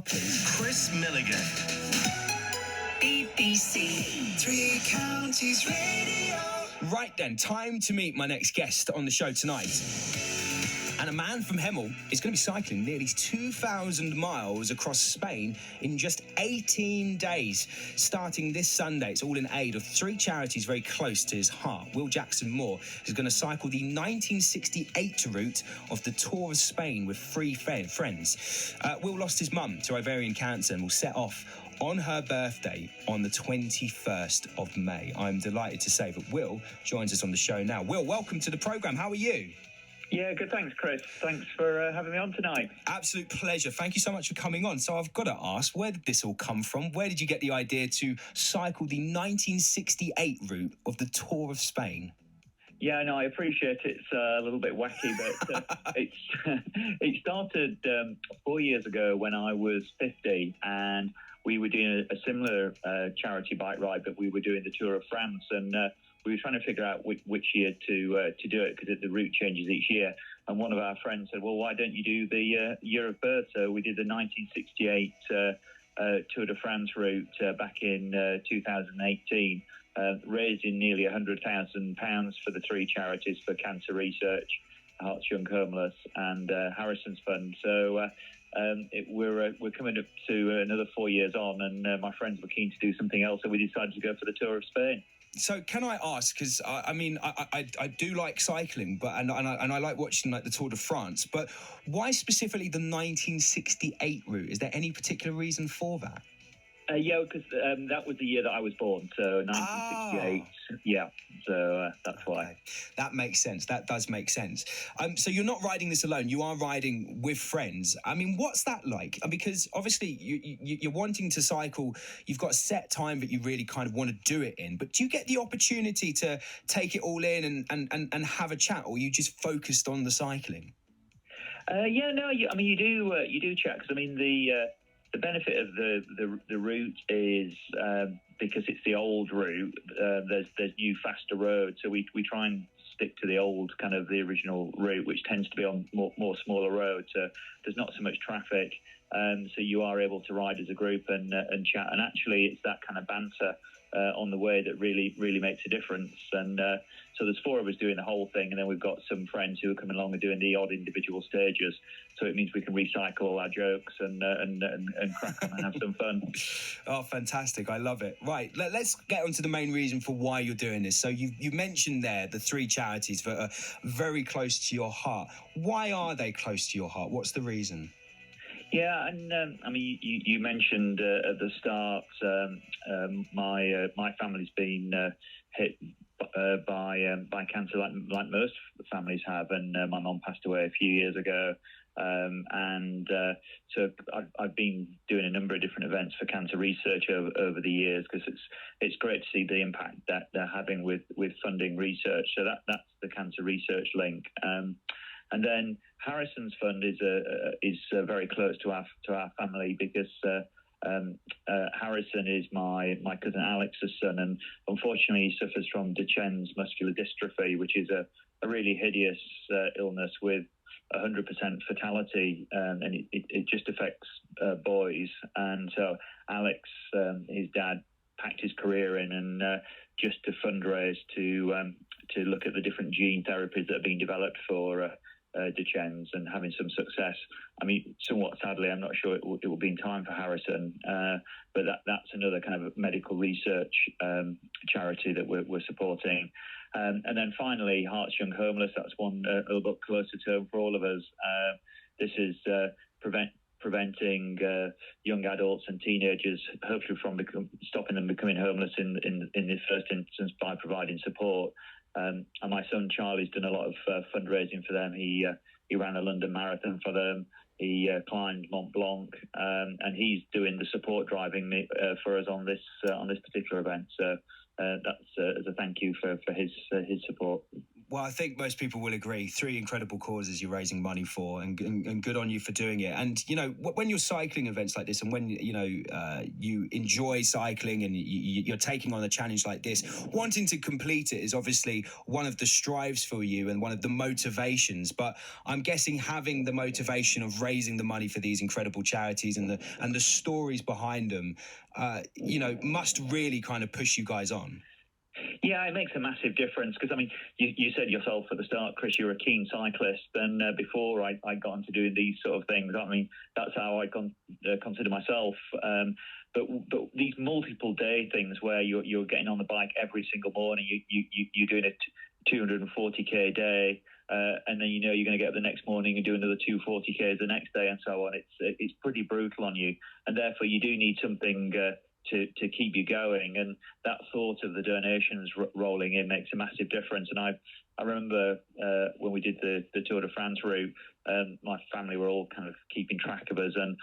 Chris Milligan. BBC Three Counties Radio. Right then, time to meet my next guest on the show tonight. And a man from Hemel is going to be cycling nearly 2,000 miles across Spain in just 18 days. Starting this Sunday, it's all in aid of three charities very close to his heart. Will Jackson Moore is going to cycle the 1968 route of the Tour of Spain with three friends. Will lost his mum to ovarian cancer and will set off on her birthday on the 21st of May. I'm delighted to say that Will joins us on the show now. Will, welcome to the programme. How are you? Yeah, good. Thanks, Chris. Thanks for having me on tonight. Absolute pleasure. Thank you so much for coming on. So I've got to ask, where did this all come from? Where did you get the idea to cycle the 1968 route of the Tour of Spain? Yeah, no, I appreciate it's a little bit wacky, but it started 4 years ago when I was 50, and we were doing a similar charity bike ride, but we were doing the Tour of France, and we were trying to figure out which year to do it, because the route changes each year. And one of our friends said, well, why don't you do the year of birth? So we did the 1968 Tour de France route back in 2018, raising nearly £100,000 for the three charities for cancer research, Hearts Young Homeless and Harrison's Fund. So we're coming up to another 4 years on, and my friends were keen to do something else, so we decided to go for the Tour of Spain. So can I ask, because I do like cycling, but and I like watching like the Tour de France, but why specifically the 1968 route? Is there any particular reason for that? Yeah, because that was the year that I was born, so 1968. Yeah, so that's why. That makes sense. That does make sense. So you're not riding this alone. You are riding with friends. I mean, what's that like? Because obviously you're wanting to cycle. You've got a set time that you really kind of want to do it in. But do you get the opportunity to take it all in and have a chat, or are you just focused on the cycling? You do chat, because I mean the benefit of the route is because it's the old route. There's new faster roads, so we try and stick to the old kind of the original route, which tends to be on more smaller roads. There's not so much traffic, so you are able to ride as a group and chat. And actually, it's that kind of banter on the way that really makes a difference. And so there's four of us doing the whole thing, and then we've got some friends who are coming along and doing the odd individual stages. So it means we can recycle all our jokes and crack on and have some fun. Oh, fantastic. I love it. Right, let's get on to the main reason for why you're doing this. So you mentioned there the three charities that are very close to your heart. Why are they close to your heart? What's the reason? Yeah, and you mentioned at the start, my family's been hit by cancer, like most families have, and my mum passed away a few years ago. So I've been doing a number of different events for cancer research over the years, because it's great to see the impact that they're having with funding research. So that's the cancer research link. And then Harrison's Fund is very close to our family, because Harrison is my cousin Alex's son, and unfortunately he suffers from Duchenne's muscular dystrophy, which is a really hideous illness with 100% fatality, and it just affects boys. And so Alex, his dad, packed his career in, and just to fundraise to look at the different gene therapies that are being developed for Duchenne's, and having some success. I mean, somewhat sadly, I'm not sure it will be in time for Harrison, but that's another kind of medical research charity that we're supporting. And then finally, Hearts Young Homeless. That's one a little bit closer to home for all of us. This is preventing young adults and teenagers, hopefully from stopping them becoming homeless in the first instance, by providing support. And my son Charlie's done a lot of fundraising for them. He ran a London Marathon for them. He climbed Mont Blanc, and he's doing the support driving for us on this particular event. So that's as a thank you for his support. Well, I think most people will agree. 3 incredible causes you're raising money for, and good on you for doing it. And, you know, when you're cycling events like this, and when, you know, you enjoy cycling and you're taking on a challenge like this, wanting to complete it is obviously one of the strives for you and one of the motivations. But I'm guessing having the motivation of raising the money for these incredible charities and the stories behind them, you know, must really kind of push you guys on. Yeah, it makes a massive difference because, I mean, you said yourself at the start, Chris, you're a keen cyclist. And before I got into doing these sort of things, I mean, that's how I consider myself. But these multiple day things where you're getting on the bike every single morning, you're doing a 240k a day, and then you know you're going to get up the next morning and do another 240k the next day, and so on. It's pretty brutal on you, and therefore you do need something to keep you going, and that thought of the donations rolling in makes a massive difference. And I remember when we did the Tour de France route, my family were all kind of keeping track of us, and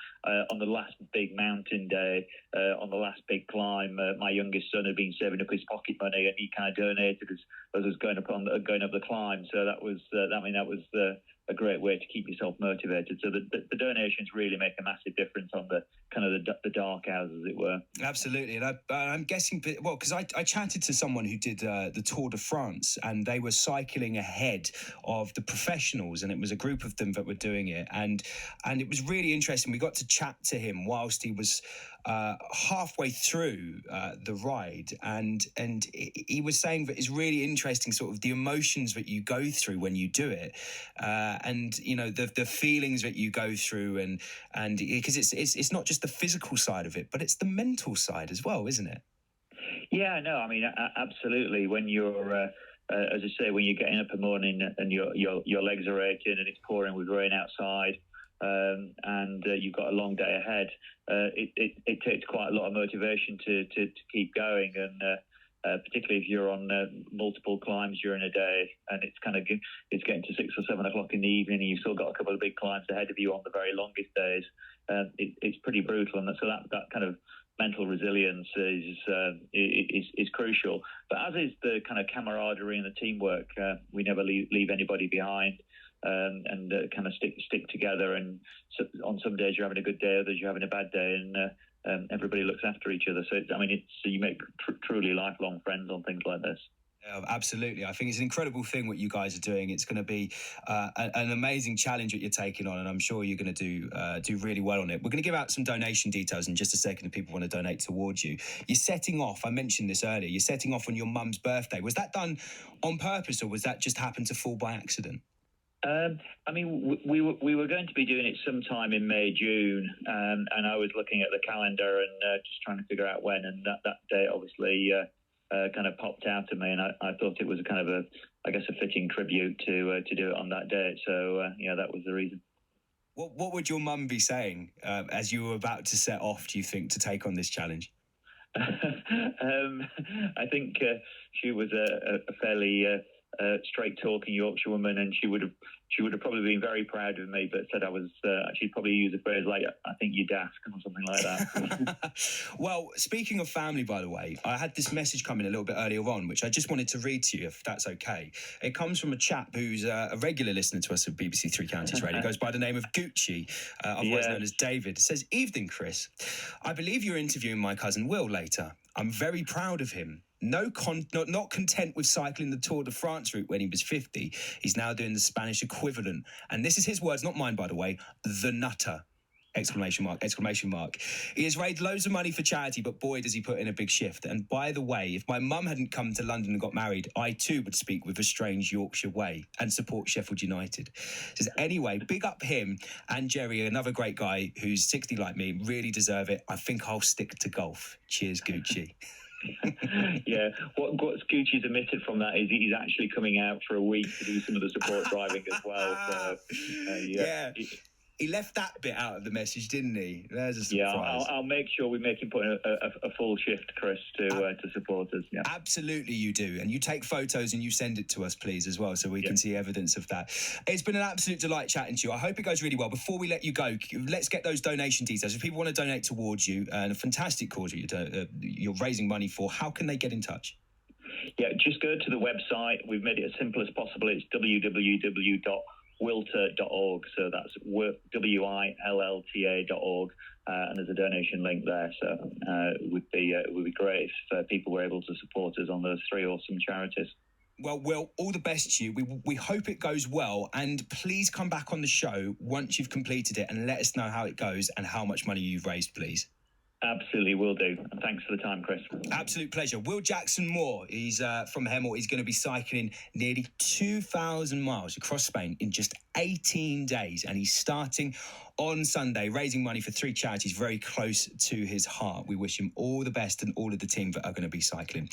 on the last big mountain day, on the last big climb, my youngest son had been saving up his pocket money, and he kind of donated as I was going up the climb. So that was a great way to keep yourself motivated. So the donations really make a massive difference on the kind of the dark hours, as it were. Absolutely. And I'm guessing, well, because I chatted to someone who did the Tour de France, and they were cycling ahead of the professionals, and it was a group of them that were doing it. And it was really interesting. We got to chat to him whilst he was halfway through the ride, and he was saying that it's really interesting, sort of the emotions that you go through when you do it, and you know the feelings that you go through, and because it's not just the physical side of it, but it's the mental side as well, isn't it? Yeah, no, I mean, absolutely. When you're as I say, when you're getting up in the morning and your legs are aching and it's pouring with rain outside, and you've got a long day ahead, it takes quite a lot of motivation to keep going, and particularly if you're on multiple climbs during a day, and it's getting to 6 or 7 o'clock in the evening, and you've still got a couple of big climbs ahead of you on the very longest days. It's pretty brutal, and so that kind of mental resilience is crucial. But as is the kind of camaraderie and the teamwork, we never leave anybody behind. And kind of stick together, and so on some days you're having a good day, others you're having a bad day, and everybody looks after each other. So you make truly lifelong friends on things like this. Absolutely. I think it's an incredible thing what you guys are doing. It's going to be an amazing challenge that you're taking on, and I'm sure you're going to do really well on it. We're going to give out some donation details in just a second if people want to donate towards you. You're setting off, I mentioned this earlier, you're setting off on your mum's birthday. Was that done on purpose, or was that just happened to fall by accident? I mean, we were going to be doing it sometime in May, June, and I was looking at the calendar and just trying to figure out when, and that date obviously kind of popped out to me, and I thought it was a kind of a fitting tribute to do it on that date. So yeah, that was the reason. What would your mum be saying as you were about to set off, do you think, to take on this challenge? I think she was a fairly straight talking Yorkshire woman, and she would have probably been very proud of me, but said I was she'd probably use a phrase like, I think you're daft, or something like that. Well, speaking of family, by the way, I had this message come in a little bit earlier on, which I just wanted to read to you, if that's okay. It comes from a chap who's a regular listener to us at BBC Three Counties Radio. He goes by the name of Gucci, otherwise known as David. It says, "Evening, Chris. I believe you're interviewing my cousin Will later. I'm very proud of him. Not content with cycling the Tour de France route when he was 50, he's now doing the Spanish equivalent. And this is his words, not mine, by the way, the nutter. Exclamation mark. He has raised loads of money for charity, but boy, does he put in a big shift. And by the way, if my mum hadn't come to London and got married, I too would speak with a strange Yorkshire way and support Sheffield United." Says, anyway, big up him and Jerry, another great guy who's 60 like me, really deserve it. I think I'll stick to golf. Cheers, Gucci. Yeah, what Gucci's omitted from that is he's actually coming out for a week to do some of the support driving as well. So, yeah. He left that bit out of the message, didn't he? There's a surprise. Yeah, I'll make sure we make him put in a full shift, Chris, to support us. Yeah, absolutely, you do, and you take photos and you send it to us, please, as well, so we can see evidence of that. It's been an absolute delight chatting to you. I hope it goes really well. Before we let you go, let's get those donation details. If people want to donate towards you, and a fantastic cause that you're raising money for, how can they get in touch? Yeah, just go to the website. We've made it as simple as possible. It's www.wilta.org. So that's WILLTA.org. And there's a donation link there. So it would be great if people were able to support us on those three awesome charities. Well, Will, all the best to you. We hope it goes well. And please come back on the show once you've completed it and let us know how it goes and how much money you've raised, please. Absolutely, will do. And thanks for the time, Chris. Absolute pleasure. Will Jackson Moore, he's from Hemel. He's going to be cycling nearly 2,000 miles across Spain in just 18 days. And he's starting on Sunday, raising money for three charities very close to his heart. We wish him all the best and all of the team that are going to be cycling.